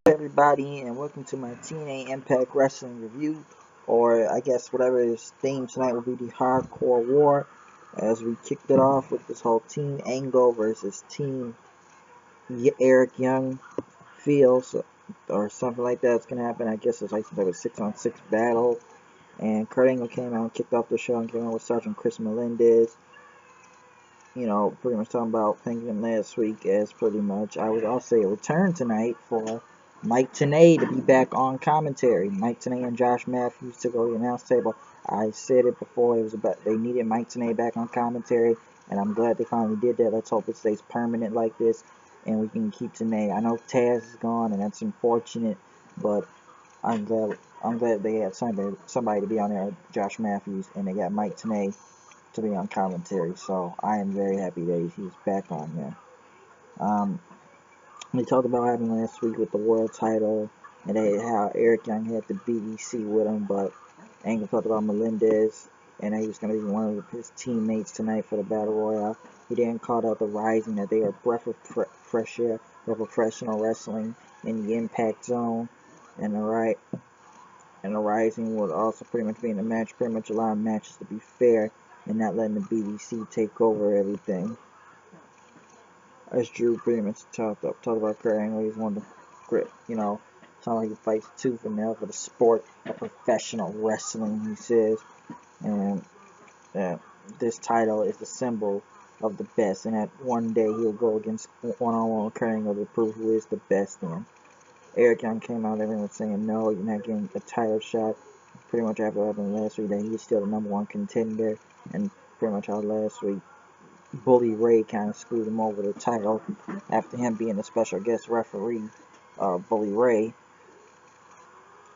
Everybody, and welcome to my TNA Impact Wrestling review, or I guess whatever is theme tonight will be the Hardcore War, as we kicked it off with this whole Team Angle versus Team Eric Young feels, or something like that's gonna happen. I guess it's like some type of 6-on-6 battle, and Kurt Angle came out and kicked off the show and came out with Sergeant Chris Melendez. Pretty much talking about thinking last week as pretty much I would also say a return tonight for Mike TNA to be back on commentary. Mike TNA and Josh Matthews took over the announce table. I said it before, it was about they needed Mike TNA back on commentary, and I'm glad they finally did that. Let's hope it stays permanent like this, and we can keep TNA. I know Taz is gone, and that's unfortunate, but I'm glad they had somebody to be on there, Josh Matthews, and they got Mike TNA to be on commentary. So I am very happy that he's back on there. Um, we talked about what happened last week with the world title and how Eric Young had the BBC with him, but Angle talked about Melendez and he was going to be one of his teammates tonight for the Battle Royale. He then called out the Rising that they are a breath of fresh air for professional wrestling in the Impact Zone, and the Rising would also pretty much be in the match, pretty much allowing matches to be fair and not letting the BBC take over everything. As Drew pretty much talked about Kurt Angle, he's one of the great, sound like he fights tooth and nail for the sport of professional wrestling, he says. And this title is the symbol of the best, and that one day he'll go against one-on-one with Kurt Angle to prove who is the best in. Eric Young came out, everyone was saying, no, you're not getting a title shot. Pretty much after what happened last week, that he's still the number one contender, and pretty much how last week Bully Ray kind of screwed him over the title after him being a special guest referee, Bully Ray.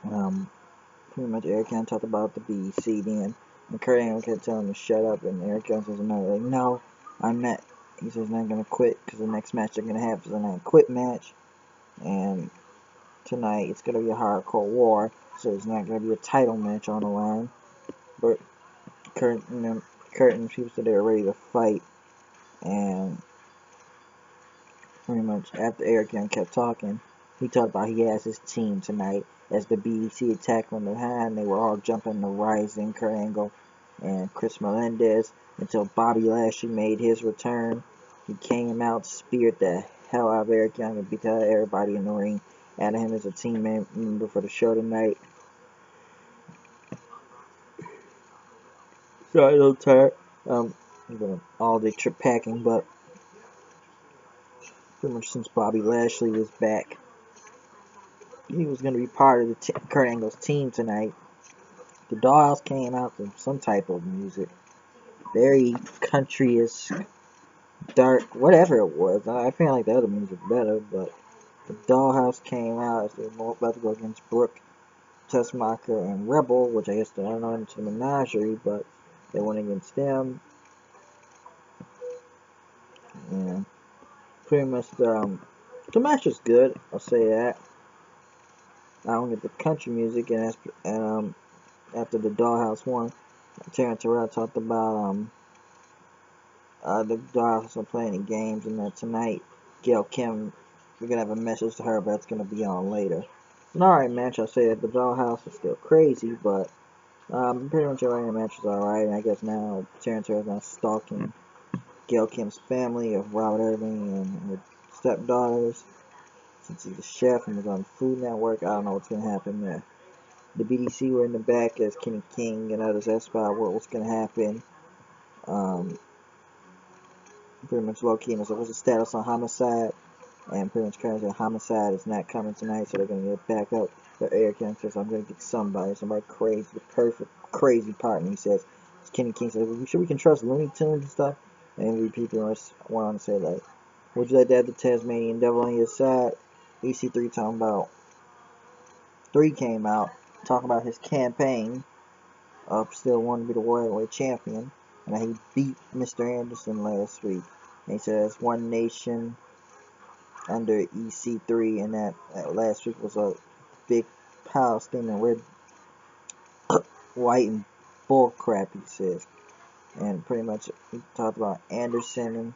Pretty much Eric Young talked about the BEC then, and Kurt Angle kept telling him to shut up, and Eric Young says, no, I'm not. He says, not going to quit, because the next match they're going to have is a not quit match, and tonight it's going to be a hardcore war, so it's not going to be a title match on the line, but Kurt and people said they were ready to fight, and pretty much after Eric Young kept talking, he talked about he has his team tonight as the BBC attacked from behind. They were all jumping the Rising, Kurt Angle and Chris Melendez, until Bobby Lashley made his return. He came out, speared the hell out of Eric Young, and beat everybody in the ring. Added him as a team member for the show tonight. Sorry, a little tired. All day trip packing, but pretty much since Bobby Lashley was back, he was going to be part of the Kurt Angle's team tonight. The Dollhouse came out with some type of music, very country-ish, dark, whatever it was. I feel like the other music better, but the Dollhouse came out as they were about to go against Brooke, Tessmacher, and Rebel, which I guess they're not into the menagerie, but they went against them. And pretty much the match was good, I'll say that. I don't get the country music, and after the Dollhouse won, Terrence Terrell talked about the Dollhouse are playing the games, and that tonight Gail Kim, we're gonna have a message to her, but it's gonna be on later. It's an alright match. I'll say that the Dollhouse is still crazy, but pretty much every match is alright. And I guess now Terrence Terrell's now stalking Gail Kim's family of Robert Irving and her stepdaughters. Since he's a chef and is on Food Network, I don't know what's gonna happen there. The BDC were in the back as Kenny King and others asked about what's going to happen. Pretty much low key, and so what's the status on Homicide? And pretty much currently Homicide is not coming tonight, so they're going to get back up. But Eric Young says, I'm going to get somebody crazy, the perfect crazy partner. He says, Kenny King says, well, we can trust Looney Tunes and stuff. And people went on to say, like, would you like to have the Tasmanian Devil on your side? EC3 talking about 3 came out talking about his campaign of still wanting to be the World Heavyweight Champion, and he beat Mr. Anderson last week. And he says One Nation under EC3, and that last week was a big pile steaming red, white, and bull crap, he says. And pretty much he talked about Anderson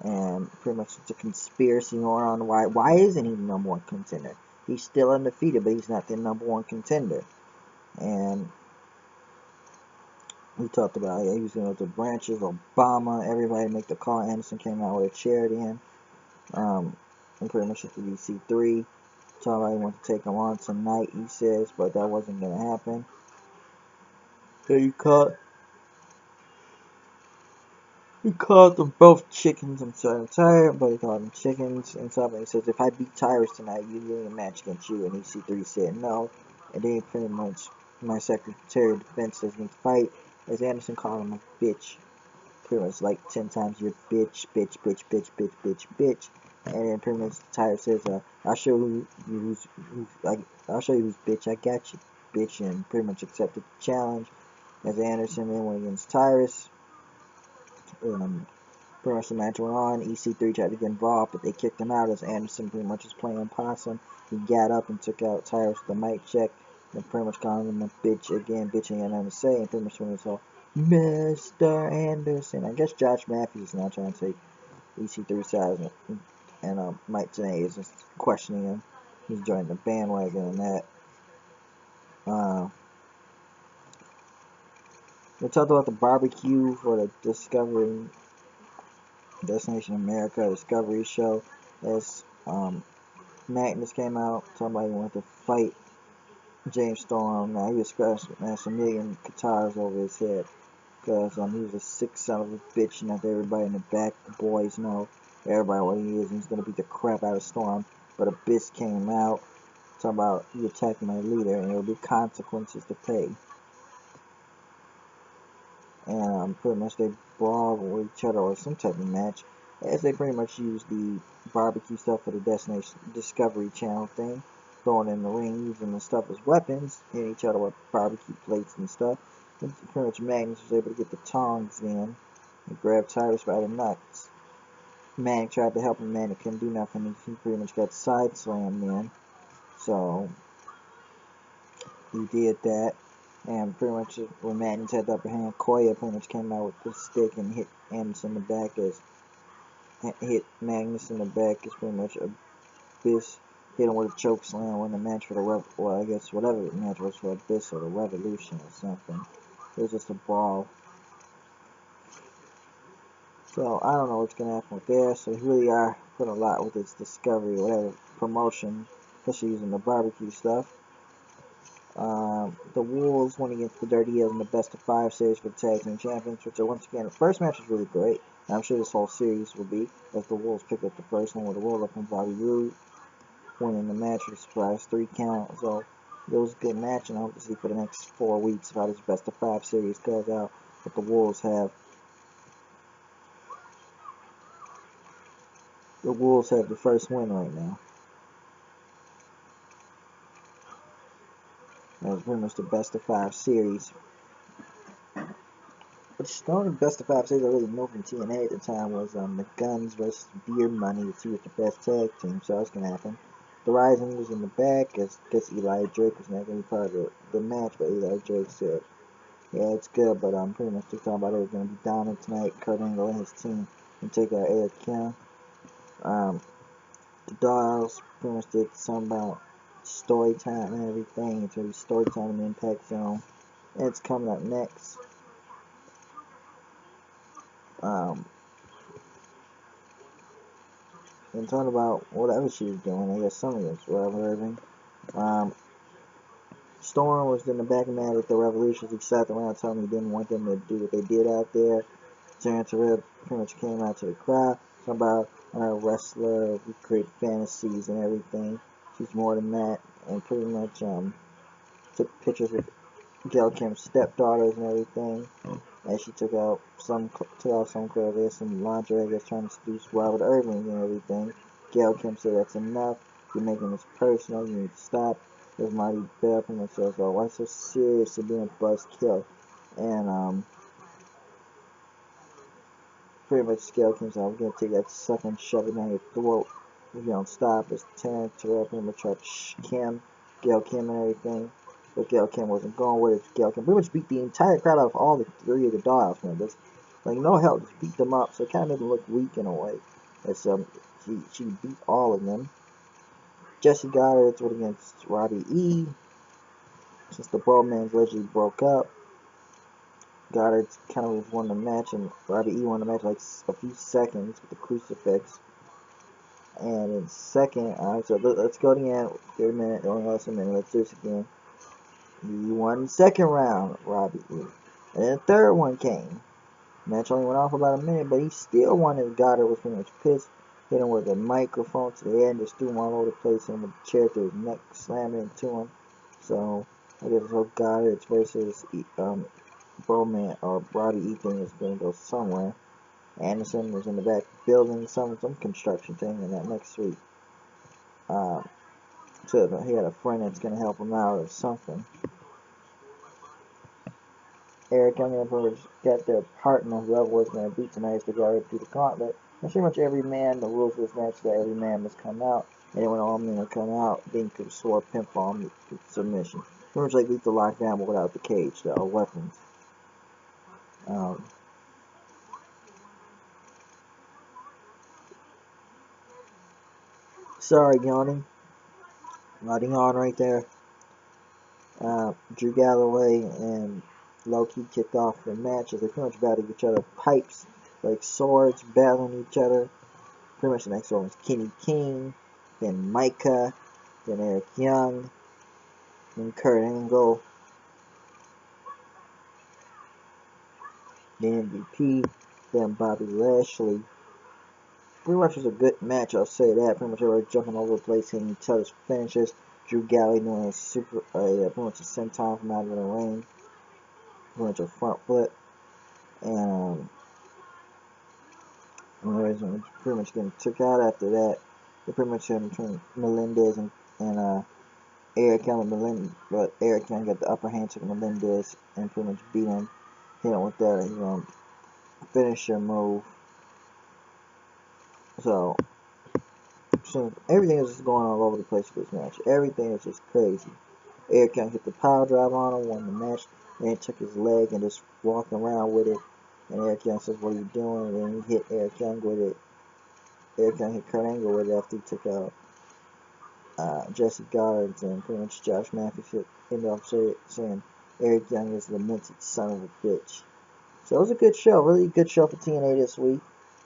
and pretty much it's a conspiracy going on. Why isn't he the number one contender? he's still undefeated, but he's not the #1 contender. And we talked about, yeah, he was going to the branches, Obama, everybody make the call. Anderson came out with a charity in. And pretty much just the EC3. Somebody wanted to take him on tonight, he says, but that wasn't going to happen. So he called them both chickens. I'm sorry, I'm tired, but he called them chickens and stuff. And he says, if I beat Tyrus tonight, you doing a match against you. And EC3 said no. And then pretty much my Secretary of Defense says we fight. As Anderson called him a bitch. Pretty much like 10 times, you're bitch, bitch, bitch, bitch, bitch, bitch, bitch. And then pretty much Tyrus says, I'll show you I'll show you who's bitch. I got you, bitch. And pretty much accepted the challenge. As Anderson then went against Tyrus. Pretty much the match went on. EC3 tried to get involved, but they kicked him out as Anderson pretty much was playing possum. He got up and took out Tyrus with the mic check, and pretty much calling him a bitch again, bitching had nothing to say, and pretty much went his whole Mr. Anderson. I guess Josh Matthews is now trying to take EC3 side, and Mike TNA is just questioning him. He's joining the bandwagon and that. We talked about the barbecue for the Discovery Destination America Discovery show. As Magnus came out, somebody wanted to fight James Storm. Now he was scratching a million guitars over his head because he was a sick son of a bitch, and that everybody in the back, the boys know everybody what he is, and he's gonna beat the crap out of Storm. But Abyss came out talking about you attacking my leader, and there will be consequences to pay. And pretty much they brawl with each other or some type of match, as they pretty much use the barbecue stuff for the Destination Discovery Channel thing, throwing in the ring, using the stuff as weapons, hitting each other with barbecue plates and stuff. And pretty much Magnus was able to get the tongs in and grab Tyrus by the nuts. Manic tried to help him, Manic couldn't do nothing, he pretty much got side slammed in. So he did that. And pretty much when Magnus had the upper hand, Koya pretty much came out with the stick and hit Anderson in the back hit Magnus in the back as pretty much Abyss hit him with a choke slam, win the match for the I guess whatever the match was for Abyss or the Revolution or something. It was just a brawl. So I don't know what's gonna happen with there. So they really are putting a lot with this Discovery or whatever promotion, especially using the barbecue stuff. The Wolves went against the Dirty Heels in the best of 5 series for the Tag Team Champions, which are once again, the first match was really great, and I'm sure this whole series will be, as the Wolves pick up the first one with a roll-up from Bobby Roode, winning the match with a surprise 3 count. So it was a good match, and I hope to see for the next 4 weeks how this best of 5 series goes out. But the Wolves have the first win right now. That was pretty much the best of 5 series. But the only best of 5 series I really know from TNA at the time was the Guns versus Beer Money to see what the best tag team, so that's going to happen. The Rising was in the back, as Eli Drake was not going to be part of the match, but Eli Drake said, yeah, it's good, but pretty much they talking about it was going to be dominant tonight. Kurt Angle and his team and take out Eric Kim. The Dolls pretty much did something about story time and everything. It's going to be story time in the Impact Zone. And it's coming up next. And talking about whatever she was doing, I guess some of it's Irving. Storm was in the back of mad at the Revolution. He sat around telling me he didn't want them to do what they did out there. Taryn Terrell pretty much came out to the crowd. Talking about a wrestler, we create fantasies and everything. She's more than that. And pretty much took pictures with Gail Kim's stepdaughters and everything. And she took out some clothes, there's some lingerie, I guess, trying to seduce Robert Irving and everything. Gail Kim said that's enough. You're making this personal. You need to stop. There's Marty Bell pretty much says, oh, why so serious to being a buzzkill? And pretty much Gail Kim said, I'm gonna take that sucker and shove it down your throat if you don't stop. It's Terrence Terrell pretty much tried to Gail Kim and everything. But Gail Kim wasn't going with it. Gail Kim pretty much beat the entire crowd out of all the 3 of the Dolls members. Like, no help, just beat them up. So it kind of made them look weak in a way. As she beat all of them. Jesse Goddard's went against Robbie E. Since the Bowman's allegedly broke up, Goddard kind of won the match, and Robbie E won the match like a few seconds with the crucifix. And in second, so let's go again. Give a minute, only last a minute. Let's do this again. He won the second round, Robbie E. And then the third one came. Match only went off about a minute, but he still won as Goddard was pretty much pissed. Hit him with a microphone to the head and just threw him all over the place, and with the chair to his neck, slamming into him. So I guess it's Goddard versus Bowman or Robbie E thing is going to go somewhere. Anderson was in the back building some construction thing in that next suite. So he had a friend that's going to help him out or something. Eric Young and Emperor got their partner, whoever was going to beat tonight, as they got ready to do the gauntlet. And pretty much every man, the rules of this match that every man must come out. And then when all men come out, then could sword pinfall submission. Pretty much like Lethal Lockdown, but without the cage, the weapons. Sorry, yawning. Not yawn right there. Drew Galloway and Low-Key kicked off the match as they pretty much battled each other. Pipes, like swords, battling each other. Pretty much the next one was Kenny King, then Micah, then Eric Young, then Kurt Angle, then MVP, then Bobby Lashley. Pretty much was a good match, I'll say that. Pretty much everybody jumping all over the place, hitting each other's finishes. Drew Galloway doing a pretty much a senton from out of the ring. Pretty much a front flip. And pretty much getting took out after that. They pretty much had between Melendez and Eric Young, but Eric Young got the upper hand, took Melendez and pretty much beat him, hit him with that finisher move. So everything is just going all over the place for this match. Everything is just crazy. Eric Young hit the power drive on him, won the match, then took his leg and just walking around with it. And Eric Young says, "What are you doing?" And then he hit Eric Young with it. Eric Young hit Kurt Angle with it after he took out Jesse Goddard, and pretty much Josh Matthews ended up saying Eric Young is the lamented son of a bitch. So it was a good show, really good show for TNA this week.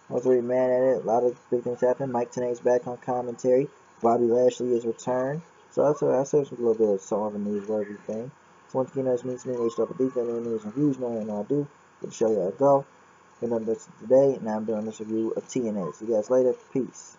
I was really mad at it. A lot of big things happened. Mike Tenay's back on commentary. Bobby Lashley is returned. So I said it was a little bit of some of a newsworthy thing. So once again, that's me, HWD. If any news and views, know what I do. We'll show you how to go. Been done this today, and I'm doing this review of TNA. See you guys later. Peace.